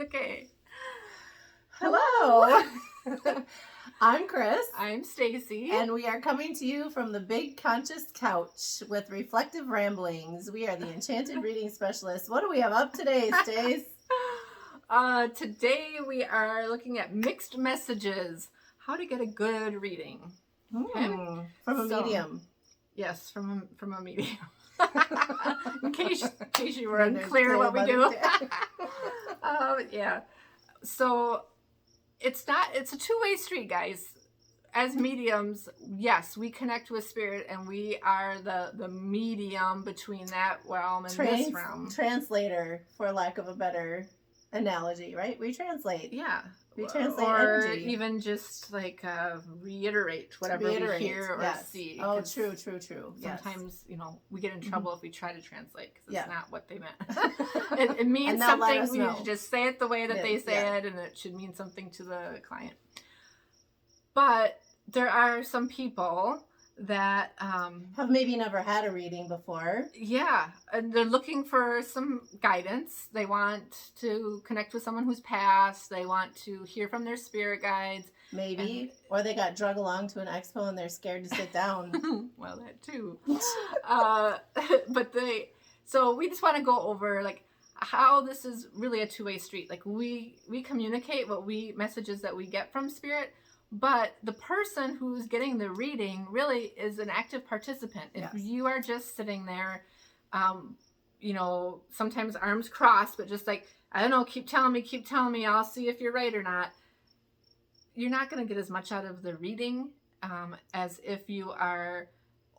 Okay. Hello. I'm Chris. I'm Stacy. And we are coming to you from the Big Conscious Couch with reflective ramblings. We are the Enchanted Reading Specialists. What do we have up today, Stace? Today we are looking at mixed messages. How to get a good reading. Okay. From a medium. Yes, from a medium. in case you were unclear what we do. Yeah. So it's a two-way street, guys. As mediums, yes, we connect with spirit, and we are the medium between that realm and this realm. Translator, for lack of a better analogy, right? We translate. Yeah. We translate or energy. Even just like reiterate whatever we hear or see. Oh, true. Sometimes, we get in trouble if we try to translate because it's not what they meant. it means something. We should just say it the way that they say it, and it should mean something to the client. But there are some people that have maybe never had a reading before. Yeah, and they're looking for some guidance. They want to connect with someone who's passed. They want to hear from their spirit guides. Maybe. Or they got drug along to an expo and they're scared to sit down. Well, that too. So we just want to go over like how this is really a two-way street. Like we communicate messages that we get from spirit. But the person who's getting the reading really is an active participant. If you are just sitting there, sometimes arms crossed, but just like, I don't know, keep telling me, I'll see if you're right or not. You're not going to get as much out of the reading as if you are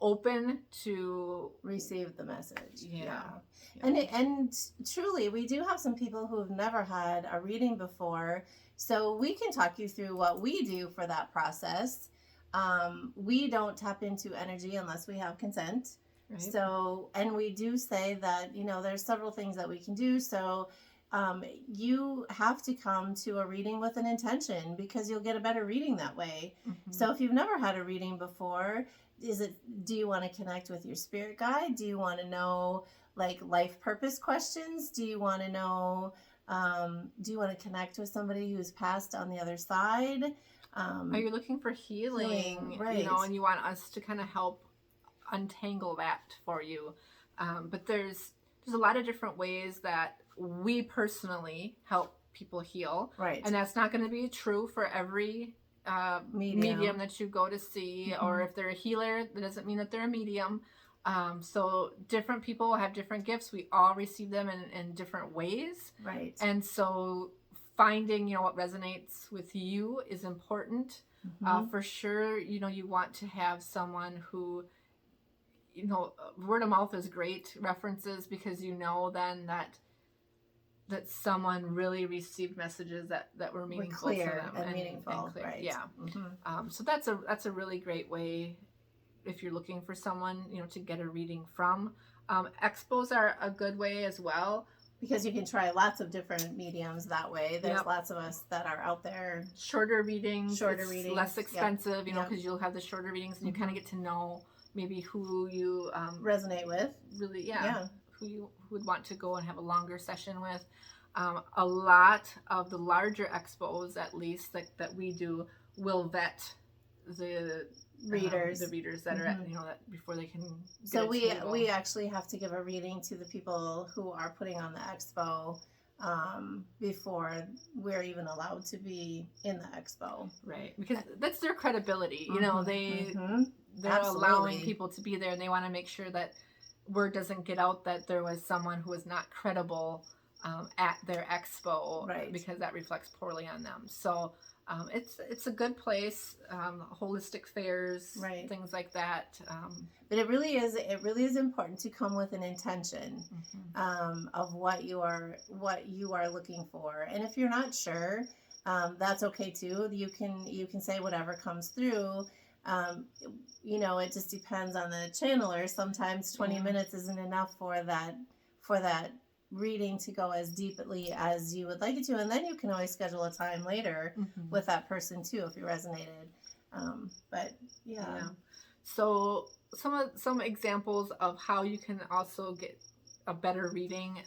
open to receive the message. Yeah. And truly, we do have some people who have never had a reading before. So we can talk you through what we do for that process. We don't tap into energy unless we have consent. Right. So, and we do say that, there's several things that we can do. So you have to come to a reading with an intention because you'll get a better reading that way. Mm-hmm. So if you've never had a reading before, do you want to connect with your spirit guide? Do you want to know like life purpose questions? Do you want to know... do you want to connect with somebody who's passed on the other side? Are you looking for healing? Right. And you want us to kind of help untangle that for you. But there's a lot of different ways that we personally help people heal. Right. And that's not going to be true for every medium that you go to see. Mm-hmm. Or if they're a healer, that doesn't mean that they're a medium. So different people have different gifts. We all receive them in different ways. Right. And so finding, what resonates with you is important. Mm-hmm. For sure, you want to have someone who, word of mouth is great references because then that someone really received messages that were meaningful clear to them. And meaningful. And clear. Right. Yeah. Mm-hmm. So that's a really great way if you're looking for someone, to get a reading from. Expos are a good way as well. Because you can try lots of different mediums that way. There's lots of us that are out there. Shorter readings. Less expensive, because you'll have the shorter readings and you kind of get to know maybe who you... resonate with. Really, who you would want to go and have a longer session with. A lot of the larger expos, at least, that we do, will vet the readers that are at, that before they can get so we actually have to give a reading to the people who are putting on the expo before we're even allowed to be in the expo, right? Because that's their credibility. They're Absolutely. allowing people to be there, and they want to make sure that word doesn't get out that there was someone who was not credible at their expo, right? Because that reflects poorly on them. So it's a good place, holistic fairs, right? Things like that. But it really is important to come with an intention of what you are looking for. And if you're not sure, that's okay too. You can say whatever comes through. It just depends on the channeler. Sometimes 20 minutes isn't enough for that reading to go as deeply as you would like it to, and then you can always schedule a time later with that person too if you resonated. But so some examples of how you can also get a better reading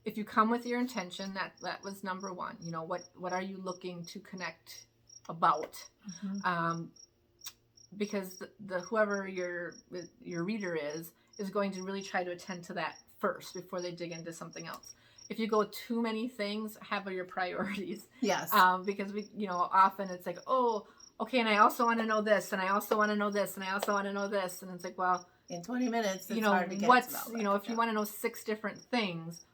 if you come with your intention, that was number one. You know, what are you looking to connect about? Because the whoever your reader is going to really try to attend to that first before they dig into something else. If you go too many things, have your priorities. Yes. Because we, you know, often it's like, oh, okay, and I also want to know this, and I also want to know this, and I also want to know this, and it's like, well, in 20 minutes, it's you know, hard to get what's, to you know, if you want to know 6 different things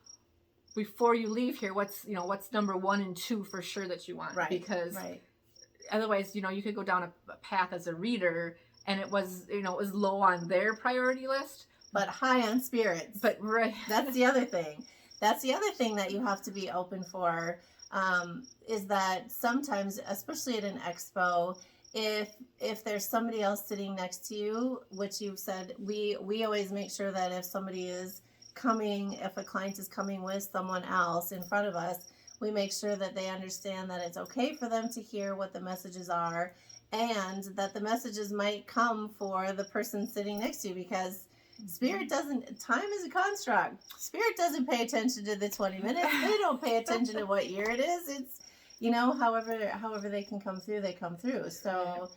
before you leave here, what's number 1 and 2 for sure that you want, because otherwise, you know, you could go down a path as a reader, and it was, you know, it was low on their priority list, but high on spirits. But that's the other thing. That's the other thing that you have to be open for, is that sometimes, especially at an expo, if there's somebody else sitting next to you, which you've said, we always make sure that if somebody is coming, if a client is coming with someone else in front of us, we make sure that they understand that it's okay for them to hear what the messages are, and that the messages might come for the person sitting next to you, because Spirit doesn't, time is a construct. Spirit doesn't pay attention to the 20 minutes. They don't pay attention to what year it is. It's, you know, however they can come through, they come through. So,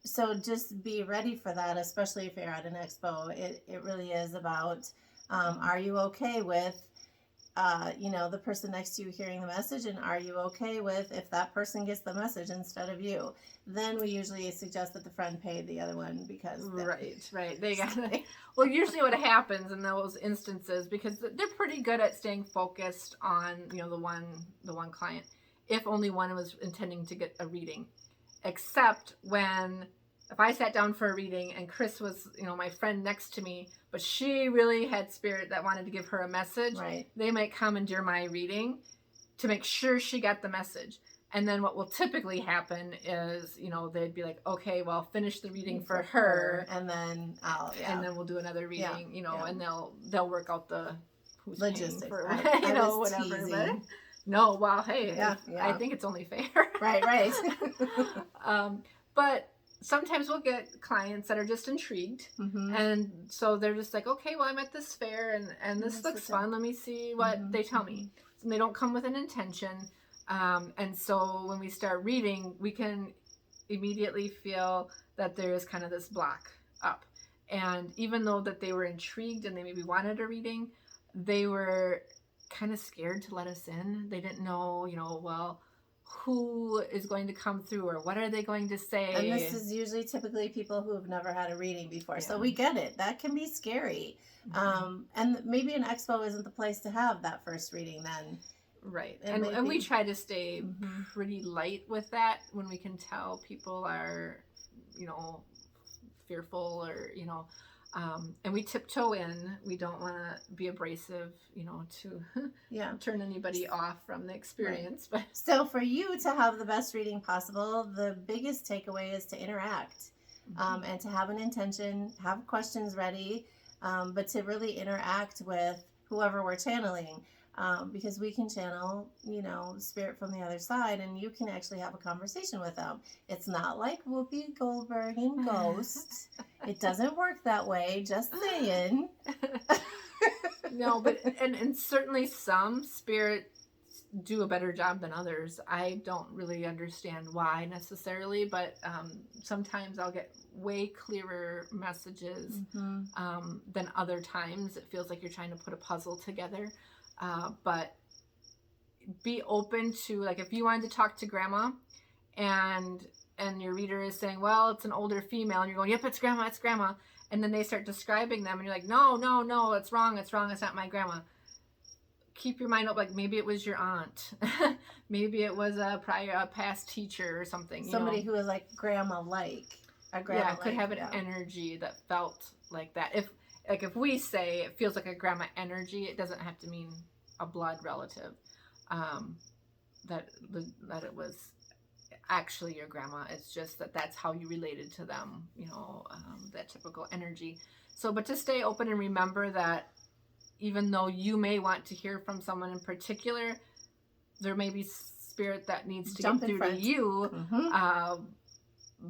so just be ready for that, especially if you're at an expo. It really is about, are you okay with, you know, the person next to you hearing the message, and are you okay with if that person gets the message instead of you? Then we usually suggest that the friend pay the other one, because right they got well, usually what happens in those instances, because they're pretty good at staying focused on, you know, the one client, if only one was intending to get a reading, except when if I sat down for a reading and Chris was, you know, my friend next to me, but she really had spirit that wanted to give her a message, they might commandeer my reading to make sure she got the message. And then what will typically happen is, you know, they'd be like, okay, well, finish the reading for her, and then and then we'll do another reading, you know, and they'll work out the who's logistics, for, you know, whatever. But, no, well, hey, I think it's only fair. Right. But sometimes we'll get clients that are just intrigued, and so they're just like, okay, well, I'm at this fair, and this looks fun. Let me see what they tell me. And they don't come with an intention. And so when we start reading, we can immediately feel that there is kind of this block up. And even though that they were intrigued and they maybe wanted a reading, they were kind of scared to let us in. They didn't know, you know, well, who is going to come through, or what are they going to say? And this is usually typically people who have never had a reading before. So we get it. That can be scary. And maybe an expo isn't the place to have that first reading then. Right. And we try to stay pretty light with that when we can tell people are, you know, fearful, or, you know, and we tiptoe in. We don't want to be abrasive, you know, to turn anybody off from the experience. But so for you to have the best reading possible, the biggest takeaway is to interact, and to have an intention, have questions ready, but to really interact with whoever we're channeling. Because we can channel, you know, spirit from the other side, and you can actually have a conversation with them. It's not like Whoopi Goldberg in Ghost. It doesn't work that way, just saying. No, but and certainly some spirits do a better job than others. I don't really understand why necessarily, but sometimes I'll get way clearer messages than other times. It feels like you're trying to put a puzzle together. But be open to, like, if you wanted to talk to grandma and your reader is saying, well, it's an older female, and you're going, yep, it's grandma, and then they start describing them, and you're like, no, it's wrong, it's not my grandma. Keep your mind up, like maybe it was your aunt, maybe it was a past teacher or something. Somebody who is like grandma-like. Could have an energy that felt like that. If we say it feels like a grandma energy, it doesn't have to mean a blood relative. That it was actually your grandma. It's just that's how you related to them. You know, that typical energy. So, but to stay open and remember that even though you may want to hear from someone in particular, there may be spirit that needs to get through to you.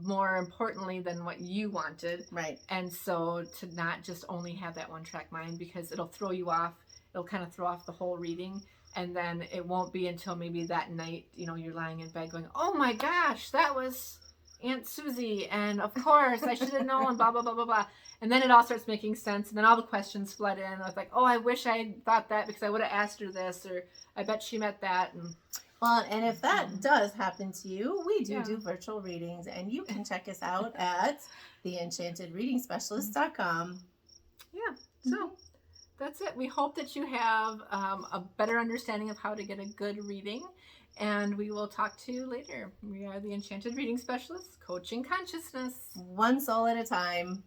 More importantly than what you wanted. Right. And so to not just only have that one track mind, because it'll throw you off it'll kind of throw off the whole reading. And then it won't be until maybe that night, you know, you're lying in bed going, oh my gosh, that was Aunt Susie, and of course I should have known, blah, blah, blah, blah, blah. And then it all starts making sense, and then all the questions flood in. I was like, oh, I wish I had thought that because I would have asked her this, or I bet she meant that. And well, and if that does happen to you, we do virtual readings, and you can check us out at theenchantedreadingspecialist.com. Yeah, so that's it. We hope that you have a better understanding of how to get a good reading, and we will talk to you later. We are the Enchanted Reading Specialists, coaching consciousness. One soul at a time.